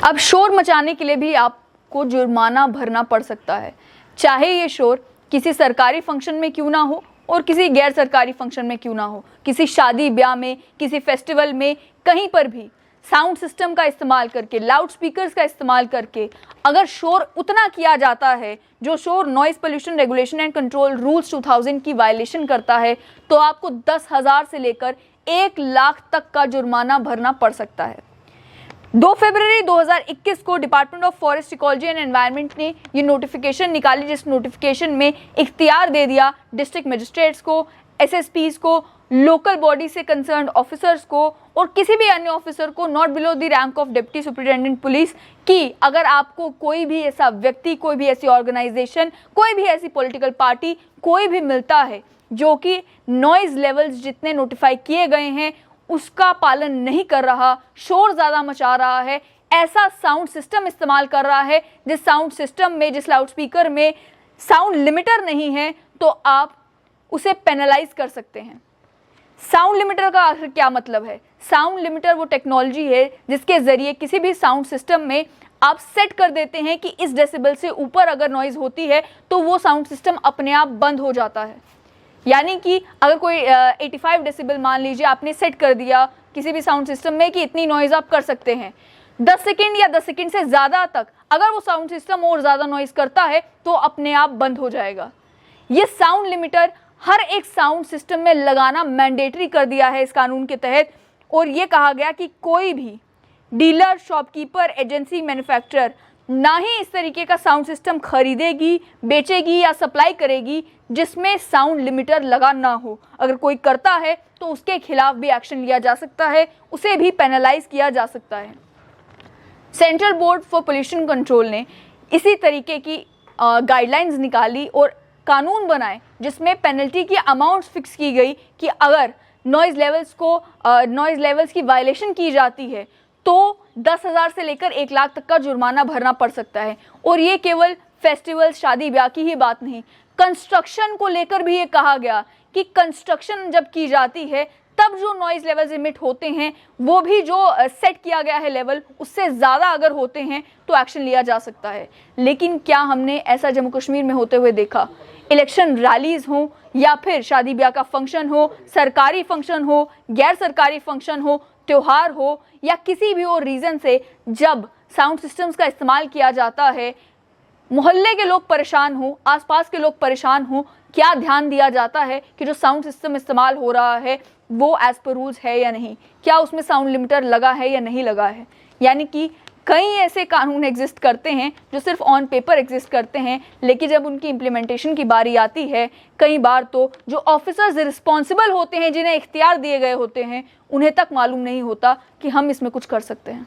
अब शोर मचाने के लिए भी आपको जुर्माना भरना पड़ सकता है, चाहे ये शोर किसी सरकारी फंक्शन में क्यों ना हो और किसी गैर सरकारी फंक्शन में क्यों ना हो, किसी शादी ब्याह में, किसी फेस्टिवल में, कहीं पर भी साउंड सिस्टम का इस्तेमाल करके, लाउड स्पीकर्स का इस्तेमाल करके अगर शोर उतना किया जाता है जो शोर noise pollution regulation and control rules 2000 की वायलेशन करता है, तो आपको 10,000 से लेकर 1 लाख तक का जुर्माना भरना पड़ सकता है। 2 फरवरी 2021 को department of forest ecology and environment ने ये नोटिफिकेशन निकाली, जिस नोटिफिकेशन में इख्तियार दे दिया डिस्ट्रिक्ट मजिस्ट्रेट्स को, एसएसपीज को, लोकल बॉडी से कंसर्न्ड ऑफिसर्स को और किसी भी अन्य ऑफिसर को not below the rank of deputy superintendent police कि अगर आपको कोई भी ऐसा व्यक्ति, कोई भी ऐसी ऑर्गेनाइजेशन, कोई भी ऐसी पॉलिटिकल पार्टी, कोई भी मिलता है जो कि नॉइज़ लेवल्स जितने नोटिफाई किए गए हैं उसका पालन नहीं कर रहा, शोर ज़्यादा मचा रहा है, ऐसा साउंड सिस्टम इस्तेमाल कर रहा है जिस साउंड सिस्टम में, जिस लाउड स्पीकर में साउंड लिमिटर नहीं है, तो आप उसे पेनलाइज कर सकते हैं। साउंड लिमिटर का आखिर क्या मतलब है? साउंड लिमिटर वो टेक्नोलॉजी है जिसके ज़रिए किसी भी साउंड सिस्टम में आप सेट कर देते हैं कि इस डेसिबल से ऊपर अगर नॉइज़ होती है तो वो साउंड सिस्टम अपने आप बंद हो जाता है। यानी कि अगर कोई 85 डेसिबल मान लीजिए आपने सेट कर दिया किसी भी साउंड सिस्टम में कि इतनी नॉइज़ आप कर सकते हैं, 10 सेकेंड या 10 सेकेंड से ज़्यादा तक अगर वो साउंड सिस्टम और ज़्यादा नॉइज़ करता है तो अपने आप बंद हो जाएगा। ये साउंड लिमिटर हर एक साउंड सिस्टम में लगाना मैंडेटरी कर दिया है इस कानून के तहत, और ये कहा गया कि कोई भी डीलर, शॉपकीपर, एजेंसी, मैन्युफैक्चरर ना ही इस तरीके का साउंड सिस्टम खरीदेगी, बेचेगी या सप्लाई करेगी जिसमें साउंड लिमिटर लगा ना हो। अगर कोई करता है तो उसके खिलाफ भी एक्शन लिया जा सकता है, उसे भी पेनलाइज किया जा सकता है। Central board for pollution control ने इसी तरीके की गाइडलाइंस निकाली और कानून बनाए जिसमें पेनल्टी की अमाउंट्स फिक्स की गई कि अगर नॉइज़ लेवल्स की वायलेशन की जाती है तो 10,000 से लेकर 1 लाख तक का जुर्माना भरना पड़ सकता है। और ये केवल फेस्टिवल, शादी ब्याह की ही बात नहीं, कंस्ट्रक्शन को लेकर भी ये कहा गया कि कंस्ट्रक्शन जब की जाती है तब जो नॉइज़ लेवल्स इमिट होते हैं वो भी जो सेट किया गया है लेवल उससे ज़्यादा अगर होते हैं तो एक्शन लिया जा सकता है। लेकिन क्या हमने ऐसा जम्मू कश्मीर में होते हुए देखा? इलेक्शन रैलीज हो या फिर शादी ब्याह का फंक्शन हो, सरकारी फंक्शन हो, गैर सरकारी फंक्शन हो, त्यौहार हो या किसी भी और रीज़न से जब साउंड सिस्टम्स का इस्तेमाल किया जाता है, मोहल्ले के लोग परेशान हो, आसपास के लोग परेशान हो, क्या ध्यान दिया जाता है कि जो साउंड सिस्टम इस्तेमाल हो रहा है वो एज़ पर रूल्स है या नहीं, क्या उसमें साउंड लिमिटर लगा है या नहीं लगा है? यानी कि कई ऐसे कानून एग्जिस्ट करते हैं जो सिर्फ ऑन पेपर एग्जिस्ट करते हैं, लेकिन जब उनकी इम्प्लीमेंटेशन की बारी आती है कई बार तो जो ऑफिसर्स रिस्पॉन्सिबल होते हैं, जिन्हें इख्तियार दिए गए होते हैं, उन्हें तक मालूम नहीं होता कि हम इसमें कुछ कर सकते हैं।